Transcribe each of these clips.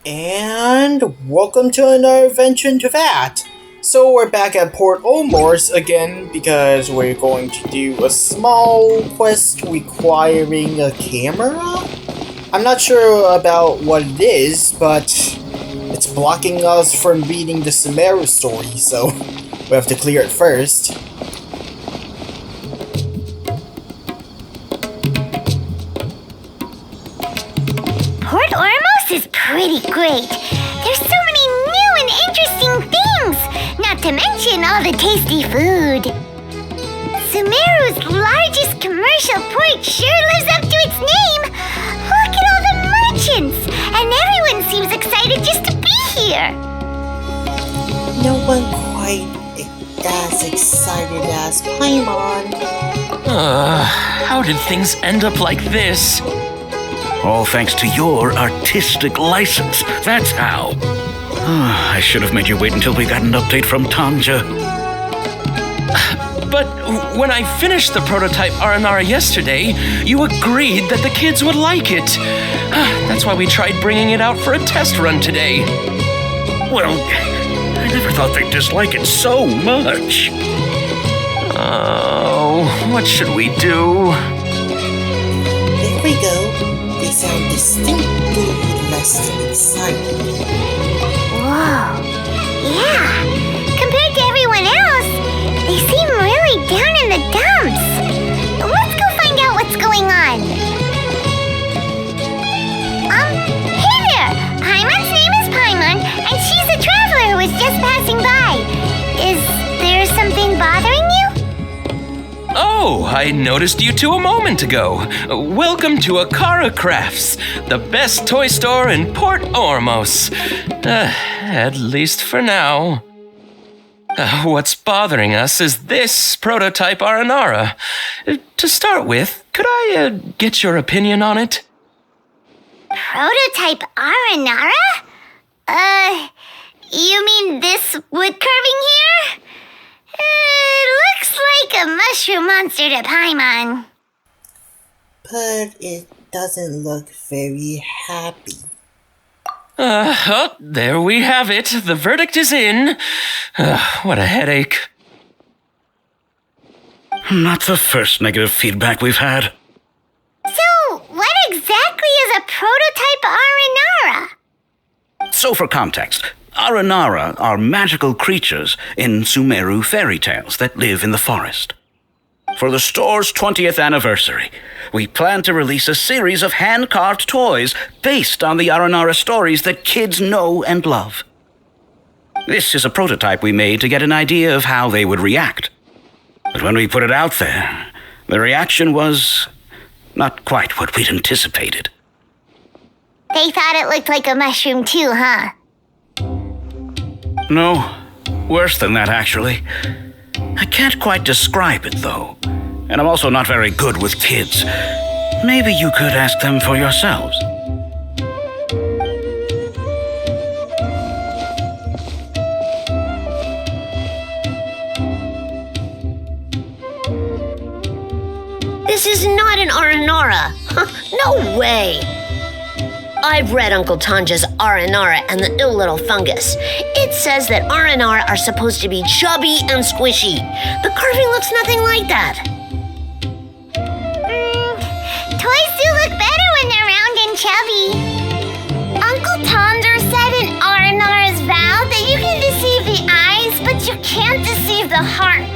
And welcome to another adventure into that. So we're back at Port Ormos again because we're going to do a small quest requiring a camera? I'm not sure about what it is, but it's blocking us from reading the Sumeru story, so we have to clear it first. Port Ormos is pretty great. There's so many new and interesting things, not to mention all the tasty food. Sumeru's largest commercial port sure lives up to its name. Look at all the merchants, and everyone seems excited just to be here. No one quite as excited as Paimon. How did things end up like this? All thanks to your artistic license. That's how. I should have made you wait until we got an update from Tanger. But when I finished the prototype aranara yesterday, you agreed that the kids would like it. That's why we tried bringing it out for a test run today. Well, I never thought they'd dislike it so much. Oh, what should we do? There we go. They sound distinctly less excited. Whoa. Yeah. Compared to everyone else, they seem really down in the dumps. Let's go find out what's going on. Hey there! Paimon's name is Paimon, and she's a traveler who was just passing by. Is there something bothering you? Oh, I noticed you two a moment ago. Welcome to Acara Crafts, the best toy store in Port Ormos. At least for now. What's bothering us is this prototype aranara. To start with, could I get your opinion on it? Prototype aranara? You mean this wood carving here? It looks like a mushroom monster to Paimon. But it doesn't look very happy. There we have it. The verdict is in. What a headache. Not the first negative feedback we've had. So, what exactly is a prototype aranara? So for context, aranara are magical creatures in Sumeru fairy tales that live in the forest. For the store's 20th anniversary, we plan to release a series of hand-carved toys based on the aranara stories that kids know and love. This is a prototype we made to get an idea of how they would react. But when we put it out there, the reaction was not quite what we'd anticipated. They thought it looked like a mushroom too, huh? No, worse than that, actually. I can't quite describe it, though. And I'm also not very good with kids. Maybe you could ask them for yourselves. This is not an aranara. No way. I've read Uncle Tanja's aranara and the ill little fungus. It says that aranara are supposed to be chubby and squishy. The carving looks nothing like that. Toys do look better when they're round and chubby. Uncle Tanger said in aranara's vow that you can deceive the eyes, but you can't deceive the heart.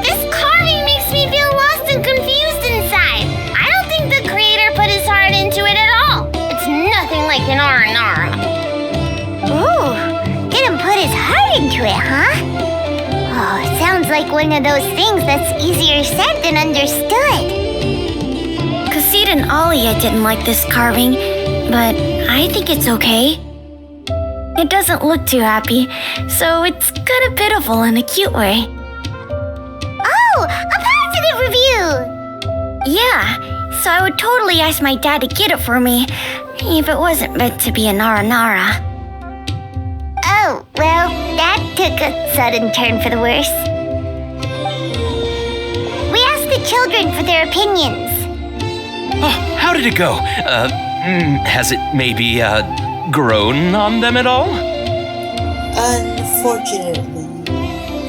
This carving makes me feel lost and confused inside. I don't think the creator put his heart into it at all. It's nothing like an aranara. Ooh, didn't put his heart into it, huh? Oh, sounds like one of those things that's easier said than understood. Casita and Alia didn't like this carving, but I think it's okay. It doesn't look too happy, so it's kind of pitiful in a cute way. Oh, a positive review! Yeah, so I would totally ask my dad to get it for me, if it wasn't meant to be an aranara. Oh, well, that took a sudden turn for the worse. We asked the children for their opinions. Oh, how did it go? Has it maybe, grown on them at all? Unfortunately,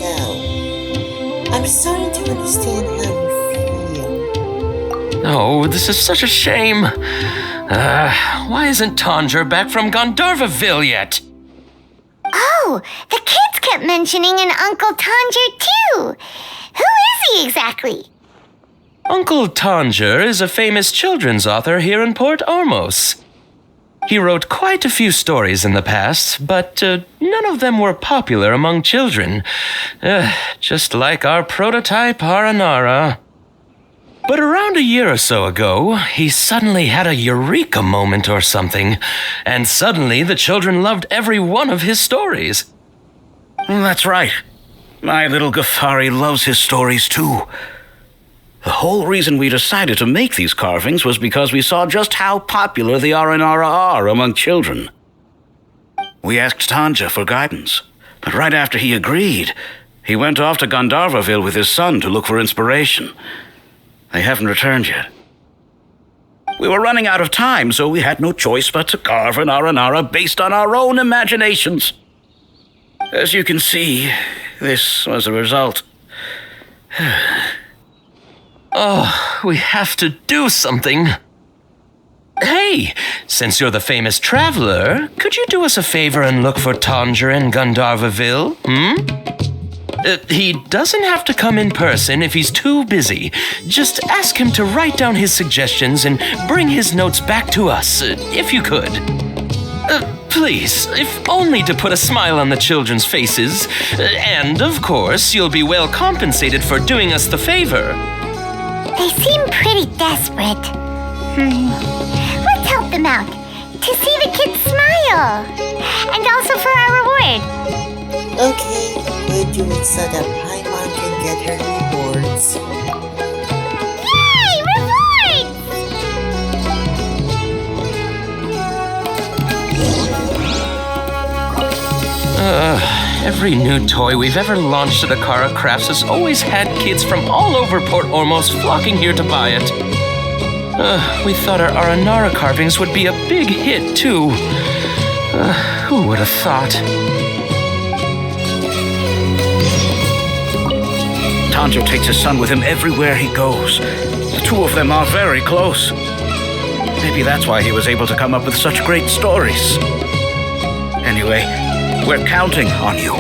no. I'm starting to understand how you feel. Oh, this is such a shame. Why isn't Tanger back from Gandharvaville yet? Oh, the kids kept mentioning an Uncle Tanger too. Who is he exactly? Uncle Tanger is a famous children's author here in Port Ormos. He wrote quite a few stories in the past, but none of them were popular among children. Just like our prototype aranara. But around a year or so ago, he suddenly had a eureka moment or something, and suddenly the children loved every one of his stories. That's right. My little Ghaffari loves his stories too. The whole reason we decided to make these carvings was because we saw just how popular the aranara are among children. We asked Tanger for guidance, but right after he agreed, he went off to Gandharvaville with his son to look for inspiration. They haven't returned yet. We were running out of time, so we had no choice but to carve an aranara based on our own imaginations. As you can see, this was the result. Oh, we have to do something. Hey, since you're the famous traveler, could you do us a favor and look for Tanger in Gandharvaville, He doesn't have to come in person if he's too busy. Just ask him to write down his suggestions and bring his notes back to us, if you could. Please, if only to put a smile on the children's faces. And, of course, you'll be well compensated for doing us the favor. They seem pretty desperate. Let's help them out. To see the kids smile. And also for our reward. Okay, we'll do it so that Paimon can get her rewards. Yay! Rewards! Every new toy we've ever launched at Acara Crafts has always had kids from all over Port Ormos flocking here to buy it. We thought our aranara carvings would be a big hit, too. Who would have thought? Tanger takes his son with him everywhere he goes. The two of them are very close. Maybe that's why he was able to come up with such great stories. Anyway, we're counting on you.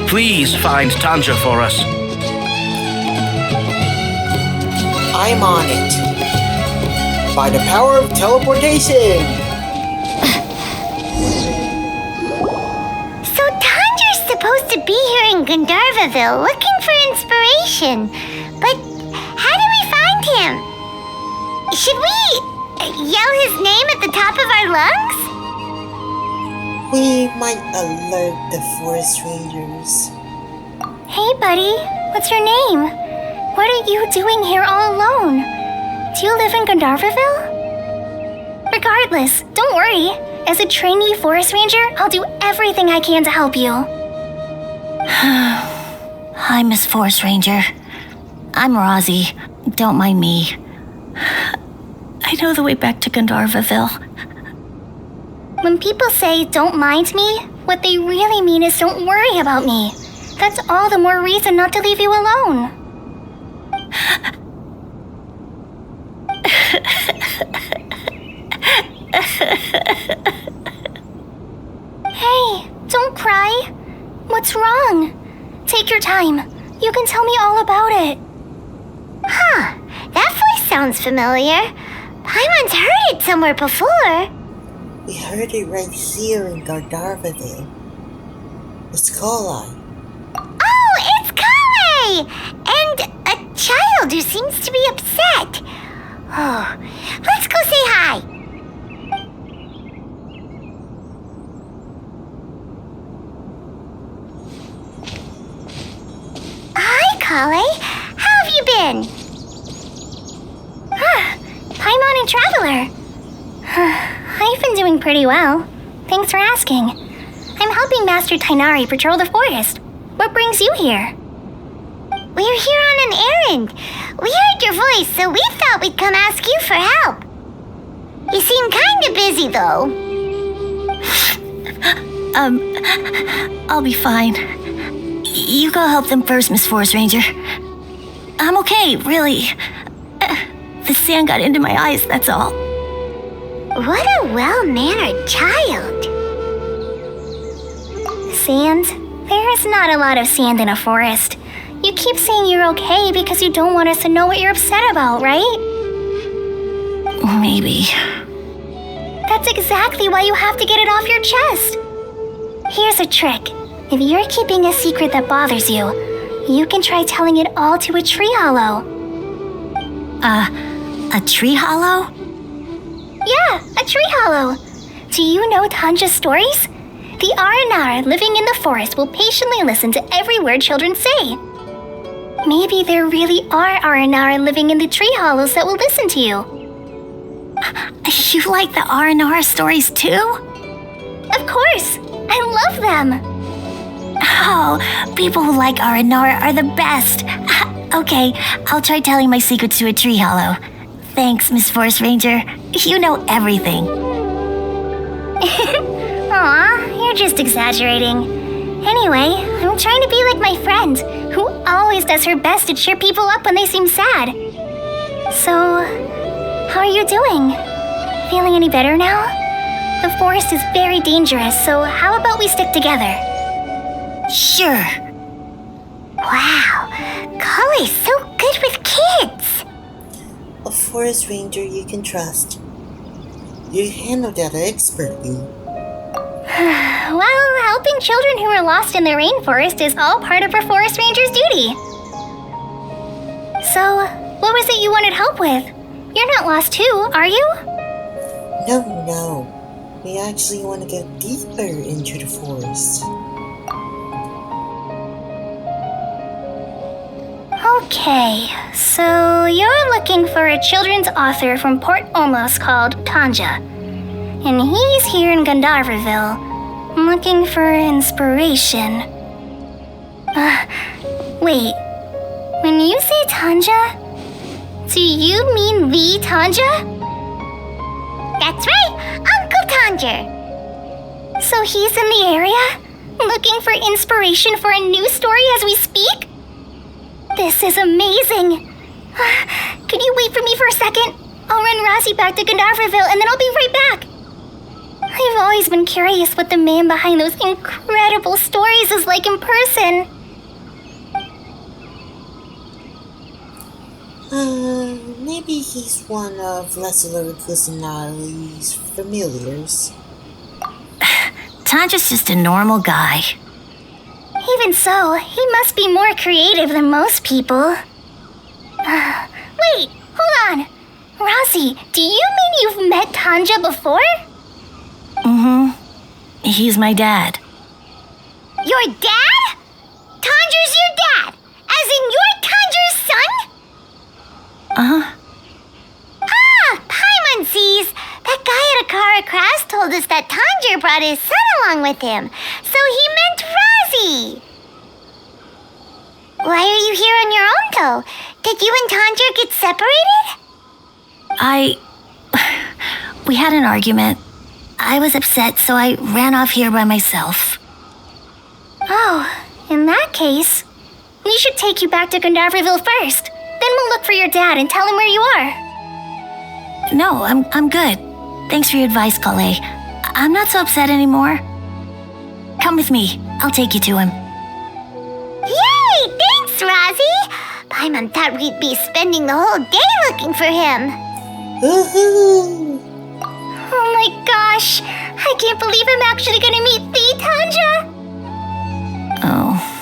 Please find Tanger for us. I'm on it. By the power of teleportation! So Tanger's supposed to be here in Gandharvaville looking for inspiration. But how do we find him? Should we yell his name at the top of our lungs? We might alert the forest rangers. Hey, buddy. What's your name? What are you doing here all alone? Do you live in Gandharvaville? Regardless, don't worry. As a trainee forest ranger, I'll do everything I can to help you. Hi, Miss Forest Ranger. I'm Rosie. Don't mind me. I know the way back to Gandharvaville. When people say, don't mind me, what they really mean is don't worry about me. That's all the more reason not to leave you alone. Hey, don't cry. What's wrong? Take your time. You can tell me all about it. Huh, that voice sounds familiar. Paimon's heard it somewhere before. We heard it right here in Gandharvaville. It's Kolai. Oh, it's Kale! And a child who seems to be upset. Oh, let's go say hi. Hi, Kale. How have you been? Paimon and Traveler. I've been doing pretty well. Thanks for asking. I'm helping Master Tainari patrol the forest. What brings you here? We're here on an errand. We heard your voice, so we thought we'd come ask you for help. You seem kinda busy, though. I'll be fine. You go help them first, Miss Forest Ranger. I'm okay, really. The sand got into my eyes, that's all. What a well-mannered child. Sand? There's not a lot of sand in a forest. You keep saying you're okay because you don't want us to know what you're upset about, right? Maybe. That's exactly why you have to get it off your chest. Here's a trick. If you're keeping a secret that bothers you, you can try telling it all to a tree hollow. A tree hollow? Yeah, a tree hollow. Do you know Tanja's stories? The aranara living in the forest will patiently listen to every word children say. Maybe there really are aranara living in the tree hollows that will listen to you. You like the aranara stories too? Of course, I love them. Oh, people who like aranara are the best. Okay, I'll try telling my secrets to a tree hollow. Thanks, Miss Forest Ranger. You know everything. Aw, you're just exaggerating. Anyway, I'm trying to be like my friend, who always does her best to cheer people up when they seem sad. So, how are you doing? Feeling any better now? The forest is very dangerous, so how about we stick together? Sure. Wow, Cully's so good with kids. A forest ranger you can trust. You handle that expertly. Well, helping children who are lost in the rainforest is all part of a forest ranger's duty. So, what was it you wanted help with? You're not lost too, are you? No. We actually want to get deeper into the forest. Okay, so you're looking for a children's author from Port Ormos called Tanger. And he's here in Gandharvaville, looking for inspiration. Wait, when you say Tanja, do you mean the Tanja? That's right, Uncle Tanger. So he's in the area, looking for inspiration for a new story as we speak? This is amazing. Could you wait for me for a second? I'll run Rossi back to Gandharvaville and then I'll be right back. I've always been curious what the man behind those incredible stories is like in person. Maybe he's one of Leslie Cusinari's familiars. Tanja's just a normal guy. Even so, he must be more creative than most people. Wait, hold on. Rossi, do you mean you've met Tanja before? Mm-hmm. He's my dad. Your dad? Tanger's your dad? As in you're Tanger's son? Uh-huh. Ah, Paimon sees. That guy at Acara Crafts told us that Tanger brought his son along with him. So he meant Rossi. Why are you here on your own, though? Did you and Tanger get separated? We had an argument. I was upset, so I ran off here by myself. Oh, in that case, we should take you back to Gandharvaville first. Then we'll look for your dad and tell him where you are. No, I'm good. Thanks for your advice, Kale. I'm not so upset anymore. Come with me. I'll take you to him. Yay! Thanks, Rossi! Paimon thought we'd be spending the whole day looking for him. Woohoo! Oh my gosh! I can't believe I'm actually gonna meet the Tanja! Oh.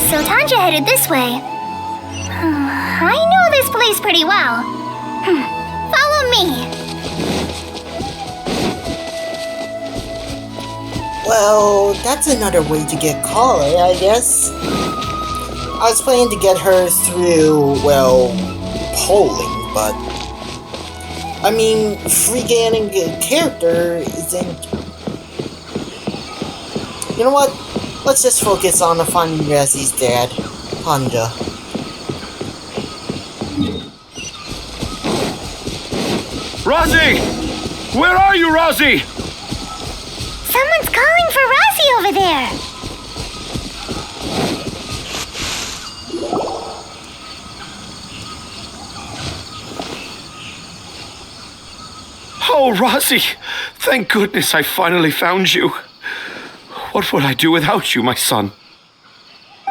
So Tanja headed this way. I know this place pretty well. Follow me. Well, that's another way to get Kale, I guess. I was planning to get her through, well, polling, but... I mean, free gaining a character isn't... You know what? Let's just focus on finding Rezzy's dad, Panda. Rosie! Where are you, Rosie? Someone's calling for Rosie over there. Oh, Rosie! Thank goodness I finally found you. What would I do without you, my son?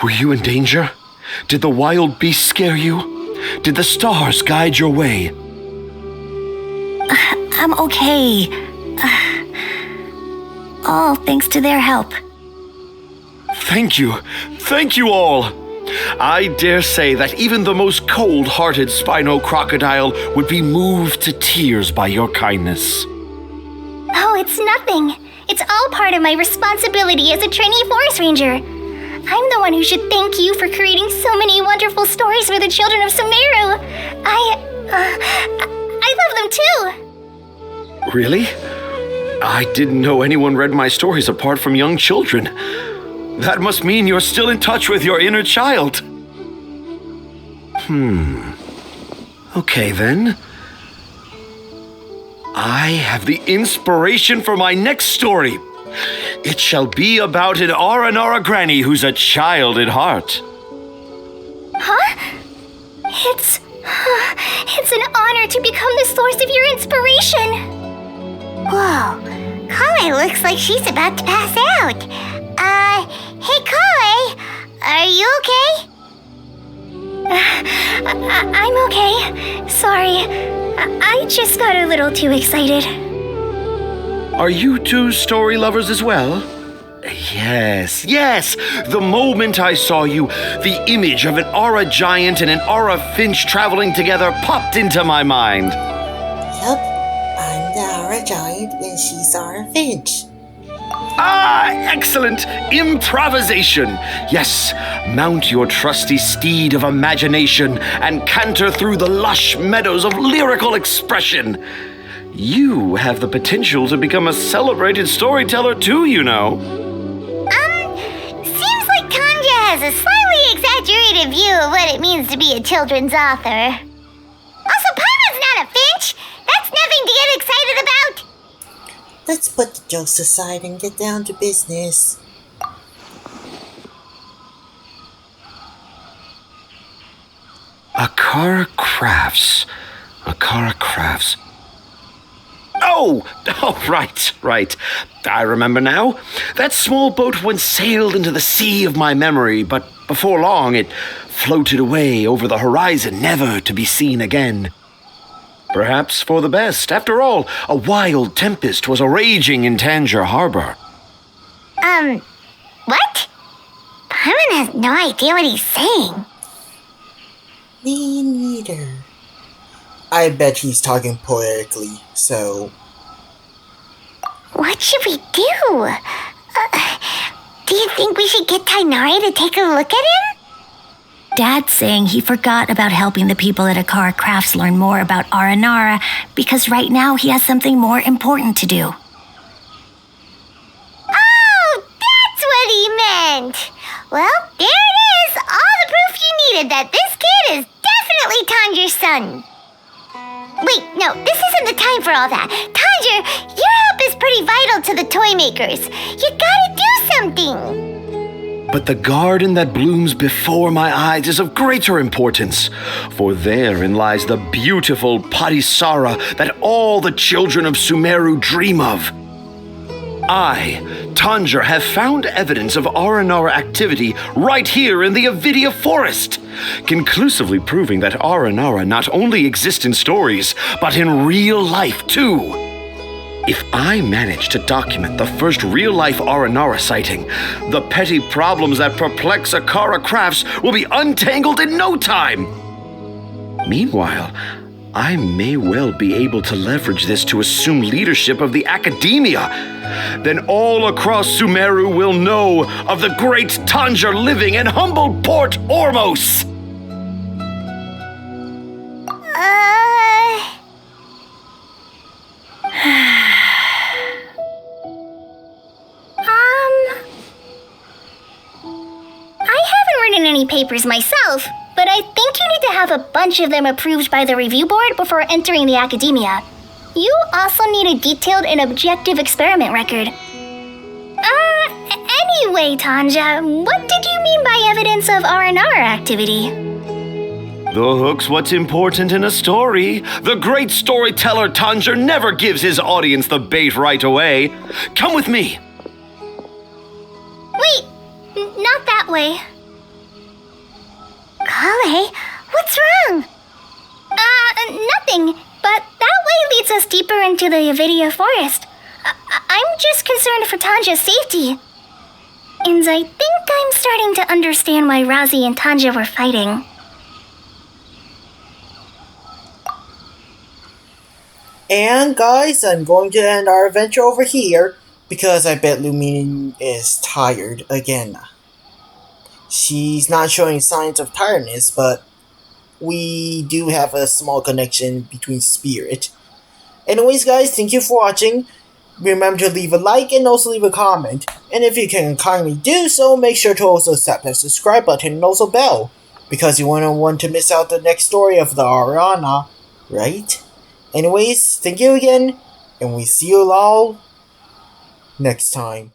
Were you in danger? Did the wild beasts scare you? Did the stars guide your way? I'm okay. All thanks to their help. Thank you. Thank you all. I dare say that even the most cold-hearted Spino crocodile would be moved to tears by your kindness. Oh, it's nothing. It's all part of my responsibility as a trainee forest ranger. I'm the one who should thank you for creating so many wonderful stories for the children of Sumeru. I love them too. Really? I didn't know anyone read my stories apart from young children. That must mean you're still in touch with your inner child. Okay then. I have the inspiration for my next story. It shall be about an aranara granny who's a child at heart. Huh? It's an honor to become the source of your inspiration. Whoa, Kale looks like she's about to pass out. Hey Kale, are you okay? I'm okay. Sorry, I just got a little too excited. Are you two story lovers as well? Yes. The moment I saw you, the image of an aura giant and an aura finch traveling together popped into my mind. Yup, I'm the Aura Giant and she's Aura Finch. Ah, excellent! Improvisation! Yes, mount your trusty steed of imagination and canter through the lush meadows of lyrical expression. You have the potential to become a celebrated storyteller too, you know. Seems like Tanger has a slightly exaggerated view of what it means to be a children's author. Also, Paimon's not a finch! That's nothing to get excited about! Let's put the jokes aside and get down to business. Acara Crafts. Oh, right. I remember now. That small boat once sailed into the sea of my memory, but before long it floated away over the horizon, never to be seen again. Perhaps for the best. After all, a wild tempest was raging in Tanger Harbor. What? Paimon has no idea what he's saying. Me neither. I bet he's talking poetically, so... What should we do? Do you think we should get Tainari to take a look at him? Dad's saying he forgot about helping the people at Acara Crafts learn more about Aranara because right now he has something more important to do. Oh, that's what he meant! Well, there it is! All the proof you needed that this kid is definitely Tanger's son! Wait, no, this isn't the time for all that. Tanger, your help is pretty vital to the toy makers. You gotta do something! But the garden that blooms before my eyes is of greater importance, for therein lies the beautiful Parisara that all the children of Sumeru dream of. I, Tanger, have found evidence of aranara activity right here in the Avidia forest, conclusively proving that aranara not only exist in stories, but in real life too. If I manage to document the first real-life aranara sighting, the petty problems that perplex Acara Crafts will be untangled in no time. Meanwhile, I may well be able to leverage this to assume leadership of the academia. Then all across Sumeru will know of the great Tanger living in humble Port Ormos. papers myself, but I think you need to have a bunch of them approved by the review board before entering the academia. You also need a detailed and objective experiment record. Anyway, Tanja, what did you mean by evidence of aranara activity? The hook's what's important in a story. The great storyteller Tanger never gives his audience the bait right away. Come with me. Wait, not that way. Kale, what's wrong? Nothing, but that way leads us deeper into the Avidia forest. I'm just concerned for Tanja's safety. And I think I'm starting to understand why Razi and Tanja were fighting. And guys, I'm going to end our adventure over here because I bet Lumine is tired again. She's not showing signs of tiredness, but we do have a small connection between spirit. Anyways guys, thank you for watching. Remember to leave a like and also leave a comment. And if you can kindly do so, make sure to also tap that subscribe button and also bell. Because you won't want to miss out the next story of the Arana, right? Anyways, thank you again, and we see you all next time.